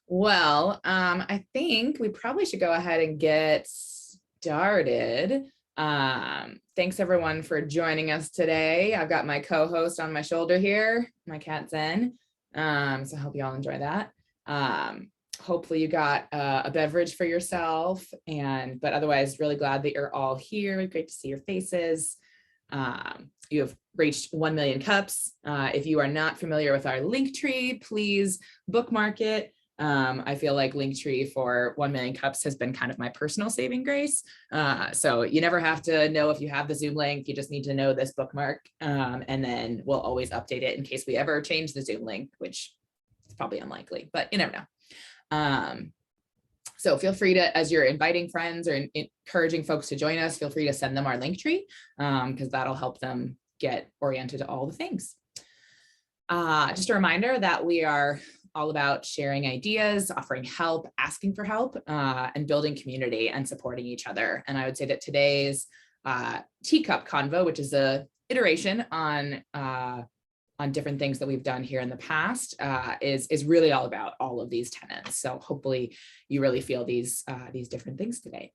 I think we probably should go ahead and get started. Thanks everyone for joining us today. I've got my co-host on my shoulder here, my cat Zen. So I hope you all enjoy that. Hopefully you got a beverage for yourself, but otherwise really glad that you're all here. Great to see your faces. You have reached 1 million cups. If you are not familiar with our Linktree, please bookmark it. I feel like Linktree for 1 million cups has been kind of my personal saving grace. So you never have to know if you have the Zoom link, you just need to know this bookmark. And then we'll always update it in case we ever change the Zoom link, which is probably unlikely, but you never know. So feel free to, as you're inviting friends or encouraging folks to join us, feel free to send them our Linktree because that'll help them get oriented to all the things. Just a reminder that we are all about sharing ideas, offering help, asking for help, and building community and supporting each other. And I would say that today's Teacup Convo, which is a iteration on different things that we've done here in the past, is really all about all of these tenets. So hopefully you really feel these different things today.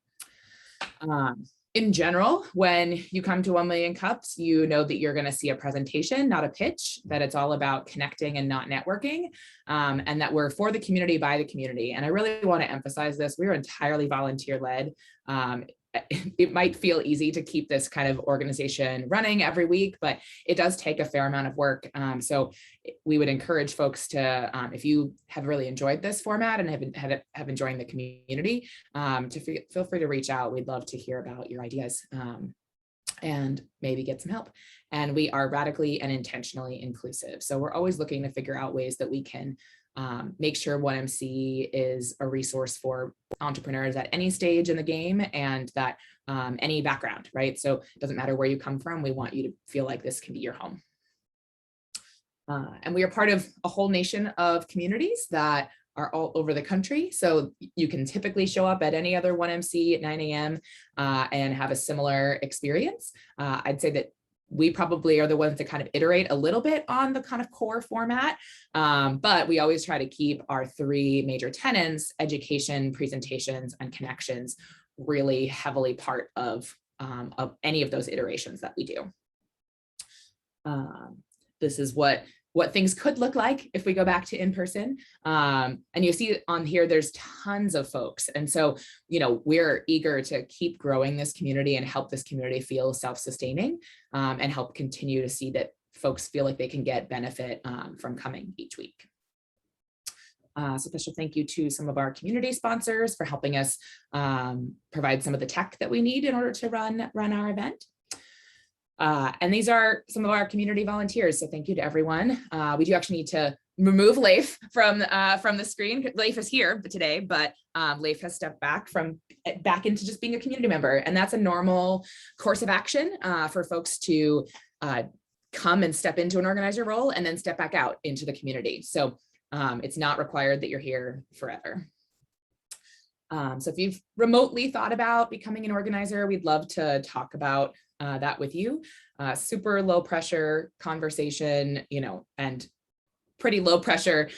In general, when you come to 1 million cups, you know that you're going to see a presentation, not a pitch, that it's all about connecting and not networking, and that we're for the community by the community. And I really want to emphasize this. We're entirely volunteer-led. It might feel easy to keep this kind of organization running every week, but it does take a fair amount of work. So we would encourage folks to, if you have really enjoyed this format and have enjoyed the community, to feel free to reach out. We'd love to hear about your ideas and maybe get some help. And we are radically and intentionally inclusive. So we're always looking to figure out ways that we can make sure 1MC is a resource for entrepreneurs at any stage in the game and that any background, right? So it doesn't matter where you come from, we want you to feel like this can be your home. And we are part of a whole nation of communities that are all over the country. So you can typically show up at any other 1MC at 9 a.m. And have a similar experience. I'd say that we probably are the ones that kind of iterate a little bit on the kind of core format, but we always try to keep our three major tenets, education, presentations, and connections, really heavily part of any of those iterations that we do. This is what things could look like if we go back to in-person. And you see on here, there's tons of folks. And so, we're eager to keep growing this community and help this community feel self-sustaining and help continue to see that folks feel like they can get benefit from coming each week. So special thank you to some of our community sponsors for helping us provide some of the tech that we need in order to run our event. And these are some of our community volunteers. So thank you to everyone. We do actually need to remove Leif from the screen. Leif is here today, but Leif has stepped back into just being a community member. And that's a normal course of action for folks to come and step into an organizer role and then step back out into the community. So it's not required that you're here forever. So if you've remotely thought about becoming an organizer, we'd love to talk about that with you. Super low pressure conversation, and pretty low pressure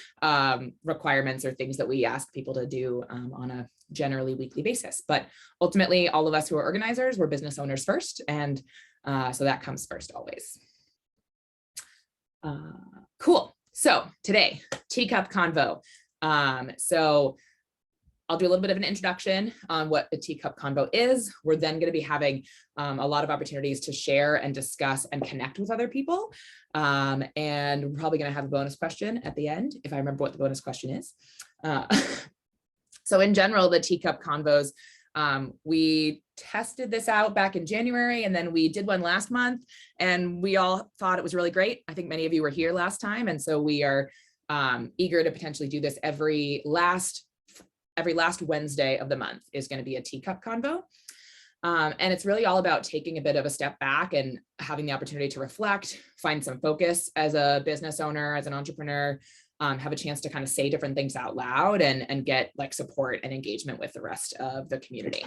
requirements or things that we ask people to do on a generally weekly basis. But ultimately, all of us who are organizers, we're business owners first. And so that comes first always. Cool. So today, Teacup Convo. So I'll do a little bit of an introduction on what the Teacup Convo is. We're then going to be having a lot of opportunities to share and discuss and connect with other people. And we're probably going to have a bonus question at the end, if I remember what the bonus question is. So in general, the Teacup Convos, we tested this out back in January, and then we did one last month, and we all thought it was really great. I think many of you were here last time, and so we are eager to potentially do this every last Wednesday of the month is going to be a Teacup Convo. And it's really all about taking a bit of a step back and having the opportunity to reflect, find some focus as a business owner, as an entrepreneur, have a chance to kind of say different things out loud and get like support and engagement with the rest of the community.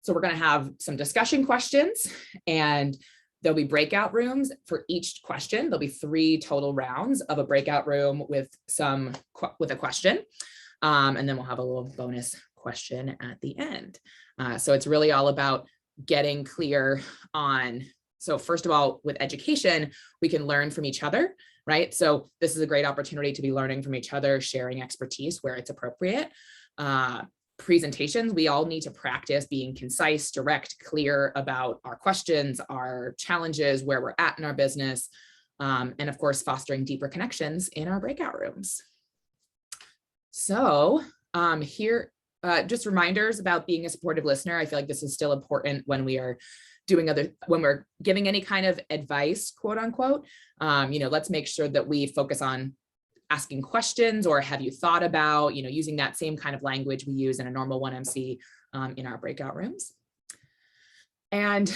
So we're going to have some discussion questions, and There'll be breakout rooms for each question. There'll be 3 total rounds of a breakout room with a question. And then we'll have a little bonus question at the end. So it's really all about getting clear on, so first of all, with education, we can learn from each other, right? So this is a great opportunity to be learning from each other, sharing expertise where it's appropriate. Presentations, we all need to practice being concise, direct, clear about our questions, our challenges, where we're at in our business, and of course, fostering deeper connections in our breakout rooms. So here, just reminders about being a supportive listener. I feel like this is still important when we are when we're giving any kind of advice, quote unquote. Let's make sure that we focus on asking questions, or have you thought about, using that same kind of language we use in a normal 1MC in our breakout rooms. And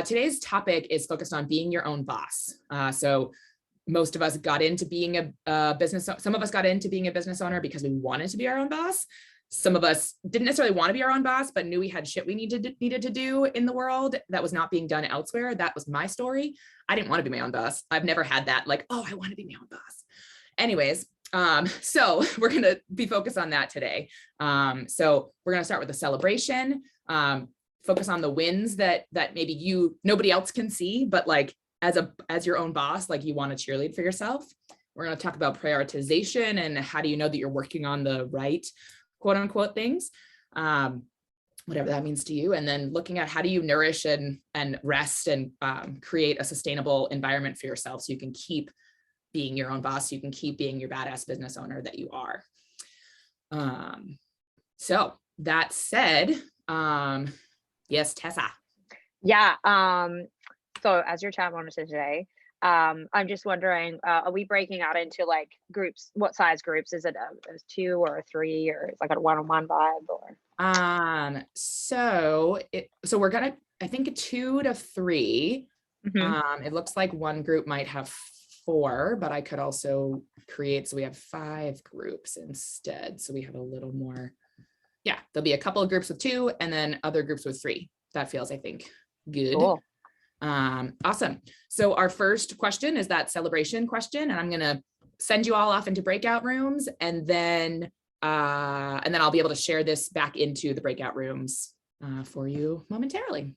today's topic is focused on being your own boss. So most of us got into being a business. Some of us got into being a business owner because we wanted to be our own boss. Some of us didn't necessarily want to be our own boss, but knew we had shit we needed to do in the world that was not being done elsewhere. That was my story. I didn't want to be my own boss. I've never had that, like, oh, I want to be my own boss. Anyways, so we're going to be focused on that today. So we're going to start with a celebration, focus on the wins that maybe nobody else can see, but like as your own boss, like you want to cheerlead for yourself. We're going to talk about prioritization and how do you know that you're working on the right quote unquote things, whatever that means to you. And then looking at how do you nourish and rest and create a sustainable environment for yourself so you can keep being your own boss, so you can keep being your badass business owner that you are. So that said, yes, Tessa. Yeah. So as your chat monitor today, I'm just wondering, are we breaking out into like groups? What size groups? Is it a 2 or a 3, or it's like a one-on-one vibe, or? So we're gonna, I think, a 2 to 3. Mm-hmm. It looks like one group might have 4, but I could also create, so we have 5 groups instead. So we have a little more. Yeah, there'll be a couple of groups with 2 and then other groups with 3. That feels, I think, good. Cool. Awesome. So our first question is that celebration question, and I'm going to send you all off into breakout rooms, and then I'll be able to share this back into the breakout rooms for you momentarily.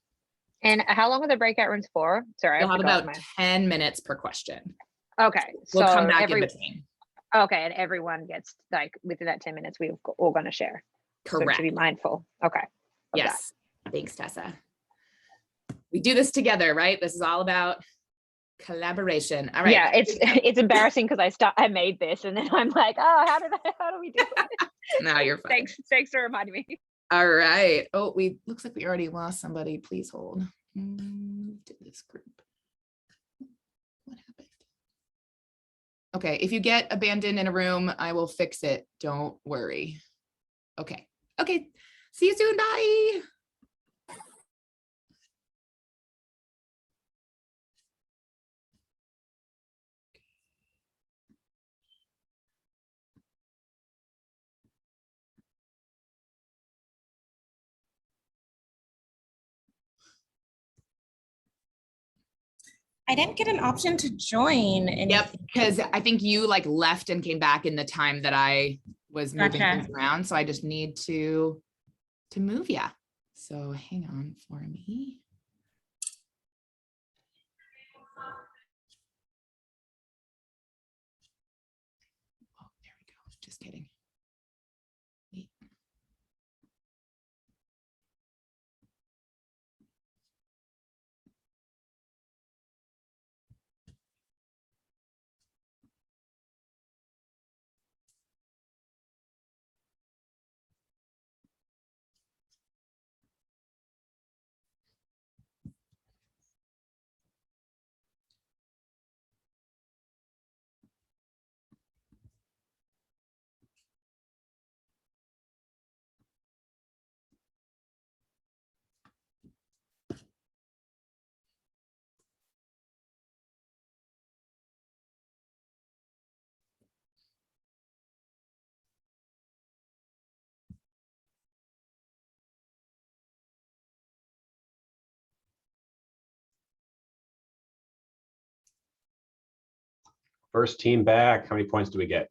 And how long are the breakout rooms for? Sorry, You'll have about 10 minutes per question. Okay. We'll come back in between. Okay, and everyone gets, like, within that 10 minutes, we're all going to share. Correct. So to be mindful. Okay. Yes. Thanks, Tessa. We do this together, right? This is all about collaboration. All right. Yeah, it's embarrassing because I made this and then I'm like, oh, how do we do it? No, you're fine. Thanks for reminding me. All right. Oh, looks like we already lost somebody. Please hold. Move to this group. What happened? Okay, if you get abandoned in a room, I will fix it. Don't worry. Okay. See you soon. Bye. I didn't get an option to join. Yep, because I think you like left and came back in the time that I was moving things around. So I just need to move you. So hang on for me. Oh, there we go. Just kidding. Wait. First team back. How many points do we get?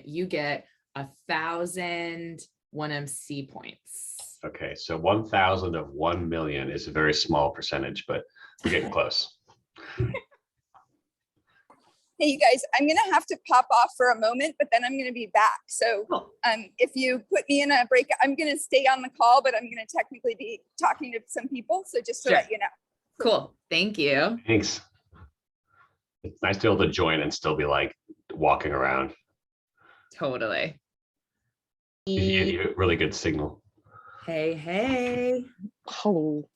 You get 1,000 1MC points. Okay, so 1,000 of 1 million is a very small percentage, but we're getting close. Hey, you guys, I'm gonna have to pop off for a moment, but then I'm gonna be back. So Cool. if you put me in a break, I'm gonna stay on the call, but I'm gonna technically be talking to some people. So just to Sure. let you know. Cool. Thank you. Thanks. It's nice to be able to join and still be like walking around. Totally. You get a really good signal. Hey, hey. Oh,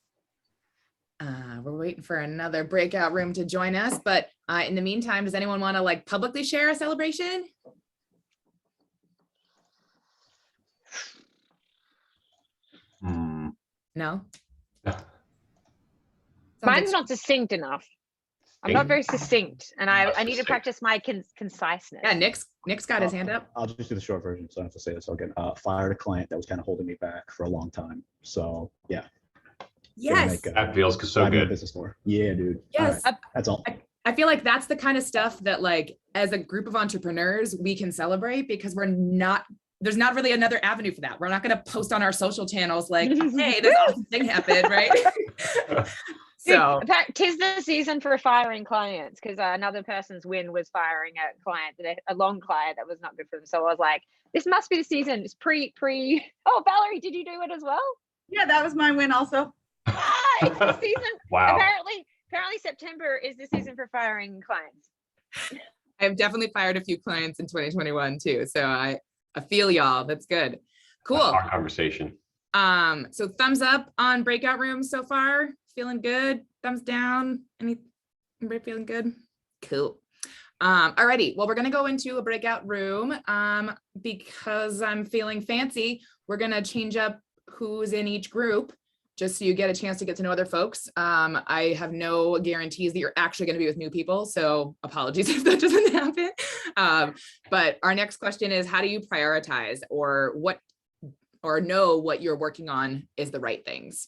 We're waiting for another breakout room to join us, but in the meantime, does anyone want to like publicly share a celebration? Hmm. No? Sounds mine's like- not succinct enough. I'm not very succinct, and I need to succinct. practice my conciseness. Yeah, Nick's got his hand up. I'll just do the short version, so I don't have to say this again. Fired a client that was kind of holding me back for a long time. So yeah. gonna Yes. make, That feels so I'm in the good. business more. Yeah, dude. Yes. All right, that's all. I feel like that's the kind of stuff that like as a group of entrepreneurs, we can celebrate because there's not really another avenue for that. We're not going to post on our social channels like, hey, this awesome thing happened, right? So Tis the season for firing clients, because another person's win was firing a client, a long client that was not good for them. So I was like, this must be the season. It's pre. Oh, Valerie, did you do it as well? Yeah, that was my win also. Ah, it's the season. Wow. Apparently September is the season for firing clients. I've definitely fired a few clients in 2021 too. So I feel y'all. That's good. Cool. Our conversation. So thumbs up on breakout rooms so far. Feeling good. Thumbs down. Anybody feeling good? Cool. Alrighty. Well, we're gonna go into a breakout room. Because I'm feeling fancy, we're gonna change up who's in each group, just so you get a chance to get to know other folks. I have no guarantees that you're actually going to be with new people, so apologies if that doesn't happen. But our next question is, how do you prioritize or know what you're working on is the right things?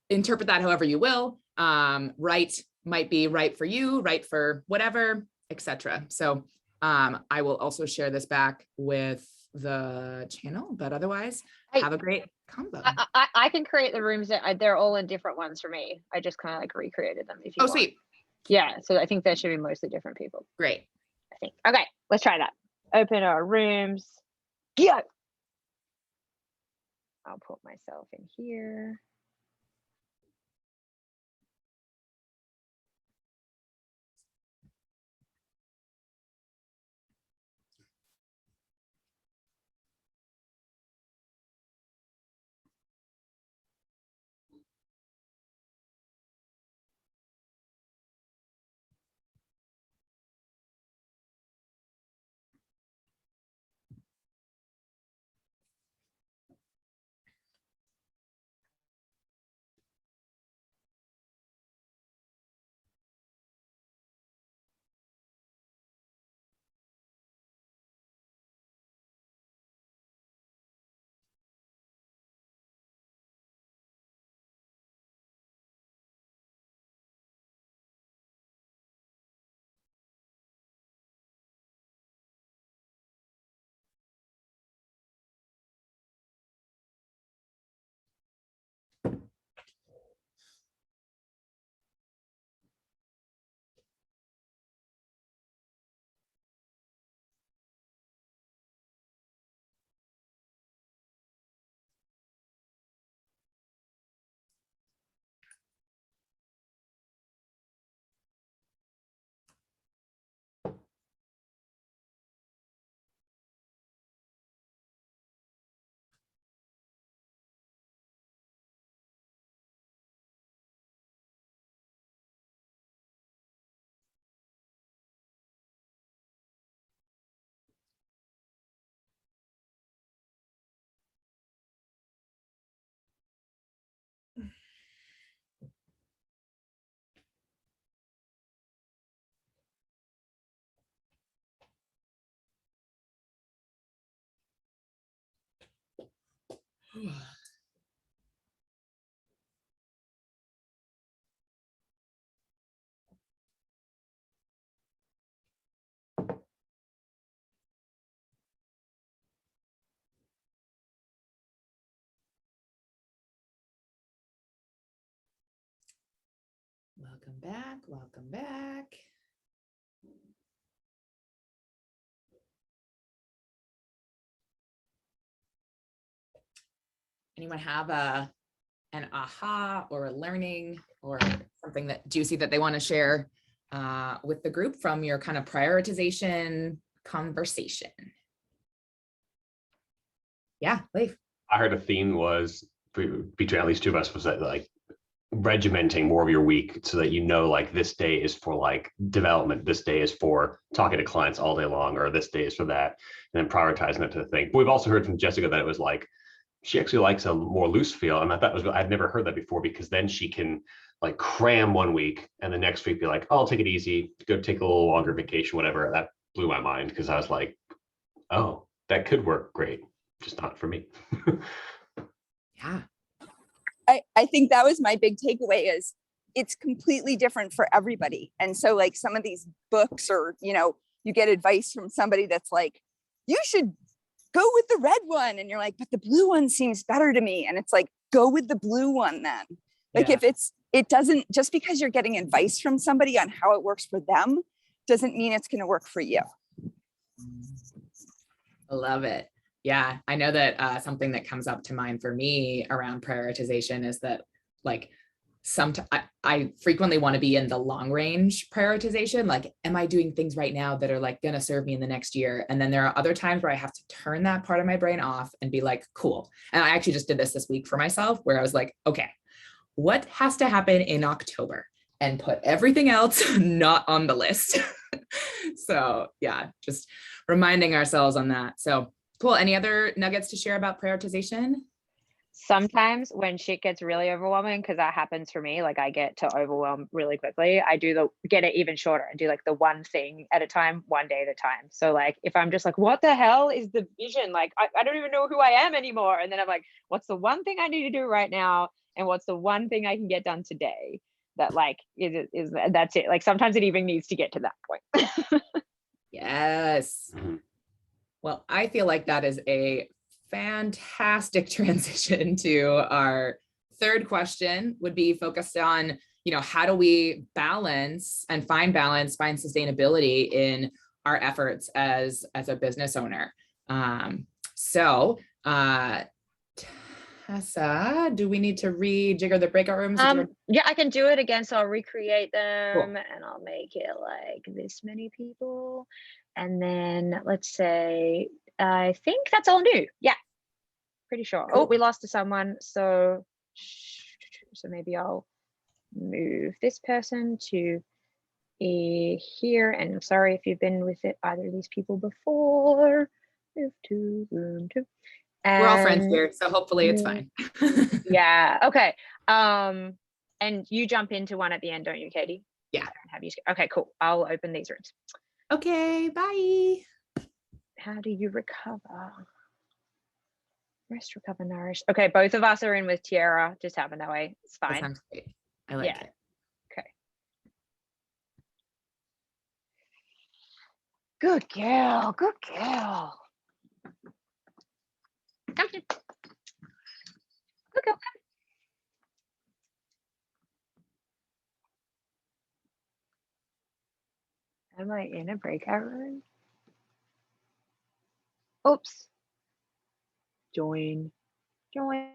Interpret that however you will. Right might be right for you, right for whatever, etc. So I will also share this back with the channel, but otherwise, have a great combo. I can create the rooms that they're all in different ones for me. I just kind of like recreated them. If you Oh, want. sweet. Yeah, so I think that should be mostly different people. Great. I think. Okay, let's try that. Open our rooms. Go. I'll put myself in here. back. Welcome back. Anyone have an aha or a learning or something that juicy that they want to share with the group from your kind of prioritization conversation? Yeah, Leif. I heard a theme was between at least two of us was that like regimenting more of your week so that you know like this day is for like development, this day is for talking to clients all day long, or this day is for that, and then prioritizing it to the thing. But we've also heard from Jessica that it was like she actually likes a more loose feel, and I thought was I'd never heard that before, because then she can like cram one week and the next week be like, oh, I'll take it easy, go take a little longer vacation, whatever. That blew my mind, because I was like, oh, that could work great, just not for me. Yeah. I think that was my big takeaway is it's completely different for everybody. And so like some of these books, or, you know, you get advice from somebody that's like, you should go with the red one. And you're like, but the blue one seems better to me. And it's like, go with the blue one then. Like Yeah. if it doesn't, just because you're getting advice from somebody on how it works for them, doesn't mean it's going to work for you. I love it. Yeah, I know that something that comes up to mind for me around prioritization is that like sometimes I frequently want to be in the long range prioritization. Like, am I doing things right now that are like going to serve me in the next year? And then there are other times where I have to turn that part of my brain off and be like, cool. And I actually just did this week for myself, where I was like, okay, what has to happen in October? And put everything else not on the list. So yeah, just reminding ourselves on that. So cool. Any other nuggets to share about prioritization? Sometimes when shit gets really overwhelming, because that happens for me, like I get to overwhelm really quickly, I do get it even shorter and do like the one thing at a time, one day at a time. So like if I'm just like, what the hell is the vision? Like I don't even know who I am anymore. And then I'm like, what's the one thing I need to do right now? And what's the one thing I can get done today? That like is that's it. Like sometimes it even needs to get to that point. Yes. Mhm. Well, I feel like that is a fantastic transition to our third question, would be focused on, you know, how do we balance and find sustainability in our efforts as a business owner? So Tessa, do we need to rejigger the breakout rooms? Yeah, I can do it again. So I'll recreate them Cool. and I'll make it like this many people. And then let's say, I think that's all new. Yeah, pretty sure. Cool. Oh, we lost to someone. So maybe I'll move this person to here. And I'm sorry if you've been with either of these people before. Move to room 2. We're all friends And here, so hopefully it's fine. yeah. Okay. And you jump into one at the end, don't you, Katie? Yeah. I don't have you. Okay, cool. I'll open these rooms. Okay, bye. How do you recover? Rest, recover, nourish. Okay, both of us are in with Tiara. Just happen that way. It's That fine. sounds great. I like Yeah. it. Okay. Good girl. Good girl. Come here. Good girl. Am I in a breakout room? Oops. Join. Join.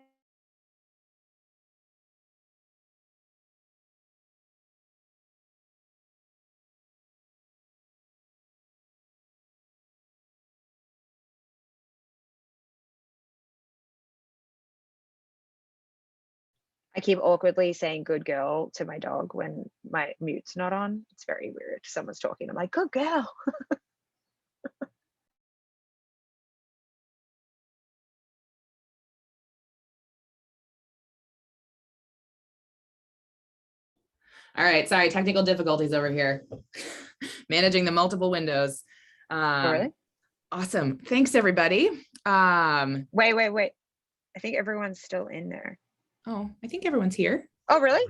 I keep awkwardly saying good girl to my dog when my mute's not on. It's very weird. Someone's talking. I'm like, good girl. All right, sorry, technical difficulties over here. Managing the multiple windows. Oh, really? Awesome. Thanks, everybody. Wait. I think everyone's still in there. Oh, I think everyone's here. Oh, really?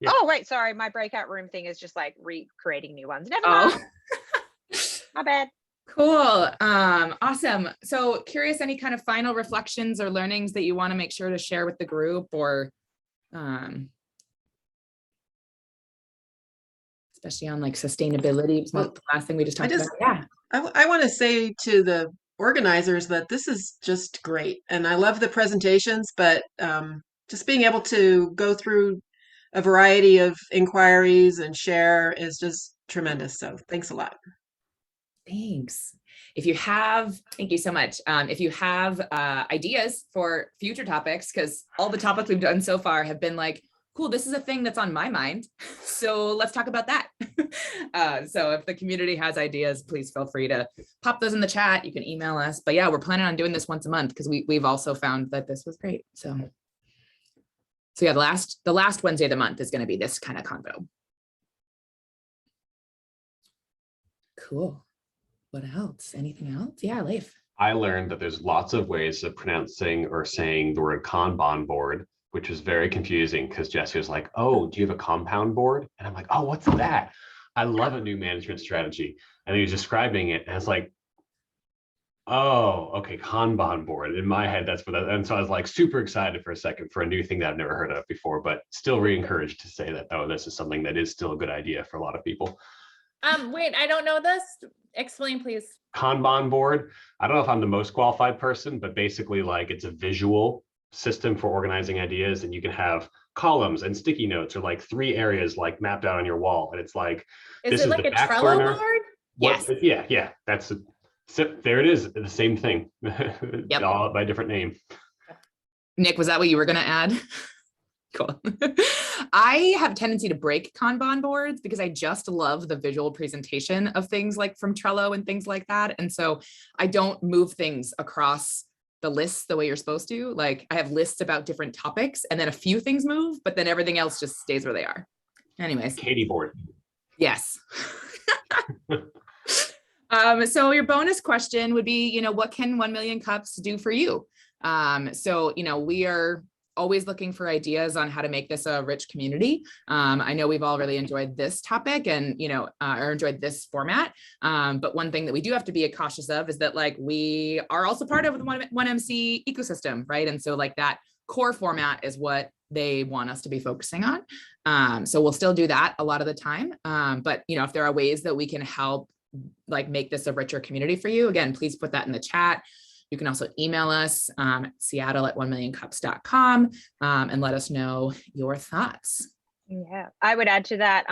Yeah. Oh, wait. Sorry. My breakout room thing is just like recreating new ones. Never Oh, mind. My bad. cool. Awesome. So curious, any kind of final reflections or learnings that you want to make sure to share with the group, or especially on like sustainability. It's not the last thing we just I talked just- about. Yeah. I want to say to the organizers that this is just great. And I love the presentations, but just being able to go through a variety of inquiries and share is just tremendous. So thanks a lot. Thanks. If you have, thank you so much. If you have ideas for future topics, because all the topics we've done so far have been like, cool, this is a thing that's on my mind. So let's talk about that. So if the community has ideas, please feel free to pop those in the chat. You can email us. But yeah, we're planning on doing this once a month because we've also found that this was great. So yeah, the last Wednesday of the month is going to be this kind of convo. Cool. What else? Anything else? Yeah, Leif. I learned that there's lots of ways of pronouncing or saying the word Kanban board, which was very confusing because Jesse was like, oh, do you have a compound board? And I'm like, oh, what's that? I love a new management strategy. And he was describing it. And I was like, oh, okay, Kanban board. In my head, that's what and so I was like super excited for a second for a new thing that I've never heard of before, but still re-encouraged to say that, oh, this is something that is still a good idea for a lot of people. Wait, I don't know this. Explain, please. Kanban board. I don't know if I'm the most qualified person, but basically like it's a visual system for organizing ideas, and you can have columns and sticky notes or like 3 areas like mapped out on your wall. And it's like, Is it like a Trello board? Yes. Yeah. That's it. So there it is. The same thing. Yep. All by a different name. Nick, was that what you were going to add? Cool. I have a tendency to break Kanban boards because I just love the visual presentation of things like from Trello and things like that. And so I don't move things across the lists the way you're supposed to. Like I have lists about different topics and then a few things move, but then everything else just stays where they are. Anyways. Katie board. Yes. So your bonus question would be, what can 1 Million Cups do for you? So, we are always looking for ideas on how to make this a rich community. I know we've all really enjoyed this topic and, or enjoyed this format. But one thing that we do have to be cautious of is that like, we are also part of the 1MC ecosystem, right? And so like that core format is what they want us to be focusing on. So we'll still do that a lot of the time. But, if there are ways that we can help like make this a richer community for you, again, please put that in the chat. You can also email us seattle@1millioncups.com and let us know your thoughts. Yeah, I would add to that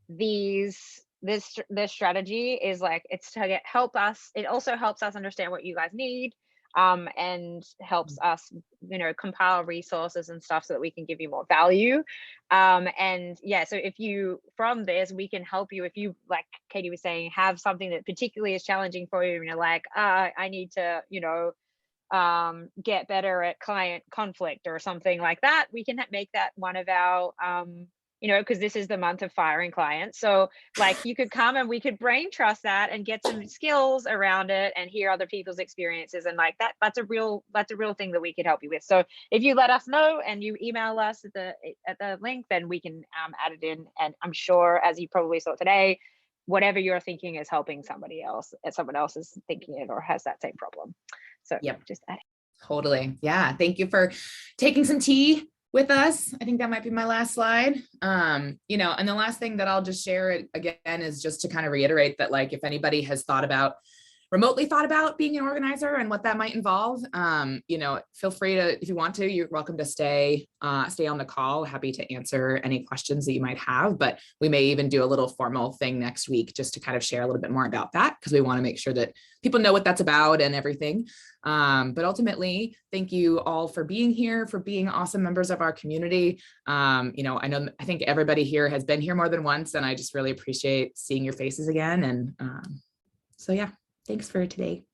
this strategy is like, it's to help us. It also helps us understand what you guys need, and helps us, compile resources and stuff so that we can give you more value. And yeah, so from this, we can help you if you, like Katie was saying, have something that particularly is challenging for you and you're like, I need to, get better at client conflict or something like that. We can make that one of our, because this is the month of firing clients. So like you could come and we could brain trust that and get some skills around it and hear other people's experiences. And like that's a real thing that we could help you with. So if you let us know and you email us at the link, then we can add it in. And I'm sure, as you probably saw today, whatever you're thinking is helping somebody else, and someone else is thinking it or has that same problem. So Yep. Just add it. Totally. Yeah. Thank you for taking some tea with us. I think that might be my last slide. And the last thing that I'll just share again is just to kind of reiterate that, like, if anybody has remotely thought about being an organizer and what that might involve, feel free to, if you want to, you're welcome to stay on the call. Happy to answer any questions that you might have, but we may even do a little formal thing next week just to kind of share a little bit more about that, because we want to make sure that people know what that's about and everything. But ultimately, thank you all for being here, for being awesome members of our community. I think everybody here has been here more than once, and I just really appreciate seeing your faces again. And so yeah. Thanks for today.